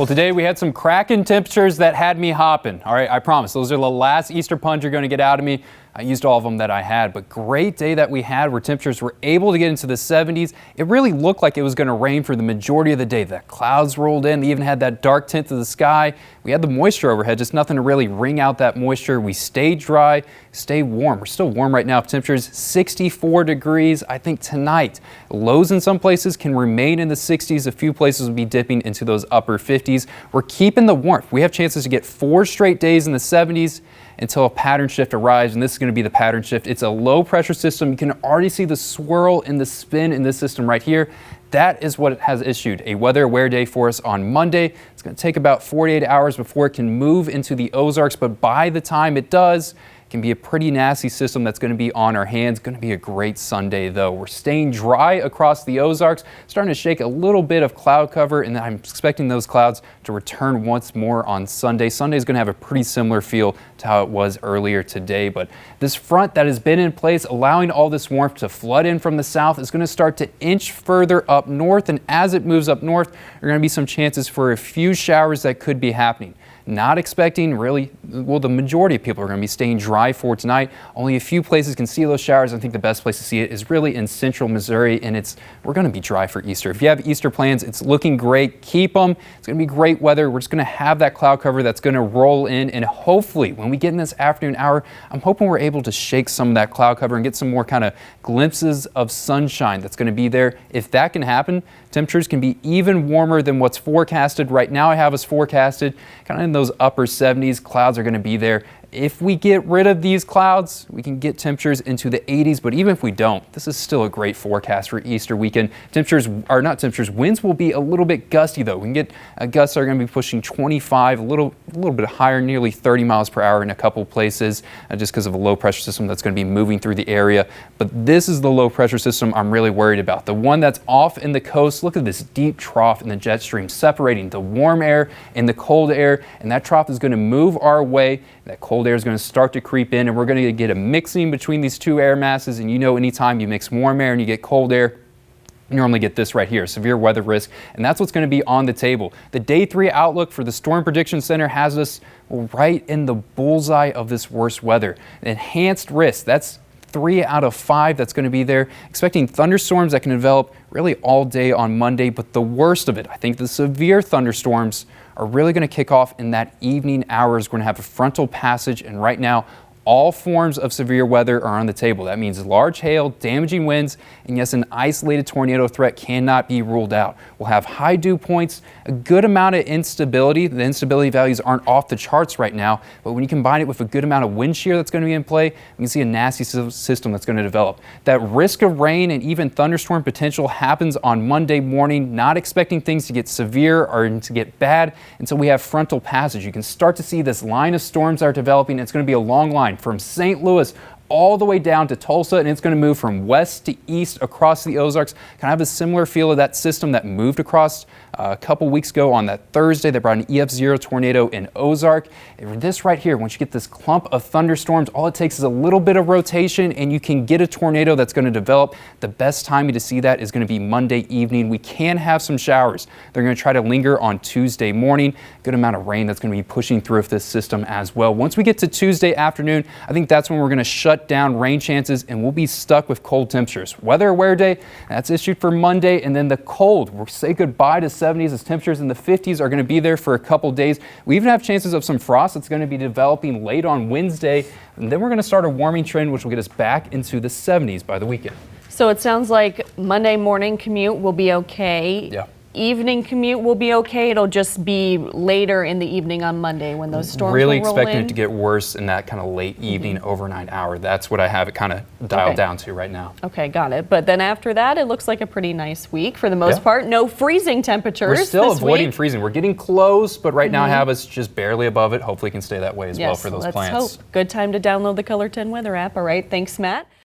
Well, today we had some cracking temperatures that had me hopping. All right, I promise. Those are the last Easter punch you're going to get out of me. I used all of them that I had, but great day that we had where temperatures were able to get into the 70s. It really looked like it was going to rain for the majority of the day. The clouds rolled in. They even had that dark tint to the sky. We had the moisture overhead, just nothing to really wring out that moisture. We stayed dry, stayed warm. We're still warm right now. Temperatures 64 degrees. I think tonight, lows in some places can remain in the 60s. A few places will be dipping into those upper 50s. We're keeping the warmth. We have chances to get 4 straight days in the 70s until a pattern shift arrives, and this is going to be the pattern shift. It's a low pressure system. You can already see the swirl and the spin in this system right here. That is what has issued a weather aware day for us on Monday. It's going to take about 48 hours before it can move into the Ozarks, but by the time it does, can be a pretty nasty system that's going to be on our hands. Going to be a great Sunday though. We're staying dry across the Ozarks, starting to shake a little bit of cloud cover, and I'm expecting those clouds to return once more on Sunday. Sunday is going to have a pretty similar feel to how it was earlier today, but this front that has been in place, allowing all this warmth to flood in from the south, is going to start to inch further up north, and as it moves up north, there are going to be some chances for a few showers that could be happening. Not expecting really, well, the majority of people are going to be staying dry for tonight. Only a few places can see those showers. I think the best place to see it is really in central Missouri, and we're going to be dry for Easter. If you have Easter plans, it's looking great. Keep them. It's going to be great weather. We're just going to have that cloud cover that's going to roll in, and hopefully when we get in this afternoon hour, I'm hoping we're able to shake some of that cloud cover and get some more kind of glimpses of sunshine that's going to be there. If that can happen, temperatures can be even warmer than what's forecasted. Right now I have us forecasted kind of in those upper 70s. Clouds are going to be there. If we get rid of these clouds, we can get temperatures into the 80s, but even if we don't, this is still a great forecast for Easter weekend. Winds will be a little bit gusty though. We can get gusts that are going to be pushing 25, a little bit higher, nearly 30 miles per hour in a couple places, just because of a low pressure system that's going to be moving through the area. But this is the low pressure system I'm really worried about. The one that's off in the coast. Look at this deep trough in the jet stream separating the warm air and the cold air, and that trough is going to move our way. That cold air is going to start to creep in, and we're going to get a mixing between these two air masses. And you know, anytime you mix warm air and you get cold air, you normally get this right here, severe weather risk, and that's what's going to be on the table. The day 3 outlook for the Storm Prediction Center has us right in the bullseye of this worst weather. Enhanced risk, that's 3 out of 5 that's going to be there. Expecting thunderstorms that can develop really all day on Monday, but the worst of it, I think the severe thunderstorms are really going to kick off in that evening hours. We're going to have a frontal passage, and right now all forms of severe weather are on the table. That means large hail, damaging winds, and yes, an isolated tornado threat cannot be ruled out. We'll have high dew points, a good amount of instability. The instability values aren't off the charts right now, but when you combine it with a good amount of wind shear that's going to be in play, you can see a nasty system that's going to develop. That risk of rain and even thunderstorm potential happens on Monday morning. Not expecting things to get severe or to get bad until we have frontal passage. You can start to see this line of storms that are developing. It's going to be a long line from St. Louis all the way down to Tulsa, and it's going to move from west to east across the Ozarks. Kind of have a similar feel of that system that moved across a couple weeks ago on that Thursday that brought an EF0 tornado in Ozark. And this right here, once you get this clump of thunderstorms, all it takes is a little bit of rotation and you can get a tornado that's going to develop. The best timing to see that is going to be Monday evening. We can have some showers. They're going to try to linger on Tuesday morning. Good amount of rain that's going to be pushing through this system as well. Once we get to Tuesday afternoon, I think that's when we're going to shut down rain chances and we'll be stuck with cold temperatures. Weather aware day, that's issued for Monday, and then the cold. We'll say goodbye to 70s as temperatures in the 50s are going to be there for a couple days. We even have chances of some frost that's going to be developing late on Wednesday, and then we're going to start a warming trend which will get us back into the 70s by the weekend. So it sounds like Monday morning commute will be okay. Yeah. Evening commute will be okay. It'll just be later in the evening on Monday when those storms really will roll expecting in. it to get worse in that kind of late evening overnight hour. That's what I have it kind of dialed down to right now. Okay, got it. But then after that, it looks like a pretty nice week for the most part. No freezing temperatures. We're still this avoiding week. freezing. We're getting close, but right now I have us just barely above it. Hopefully it can stay that way as well for those plants. Let's hope. Good time to download the KOLR-10 weather app. All right, thanks, Matt.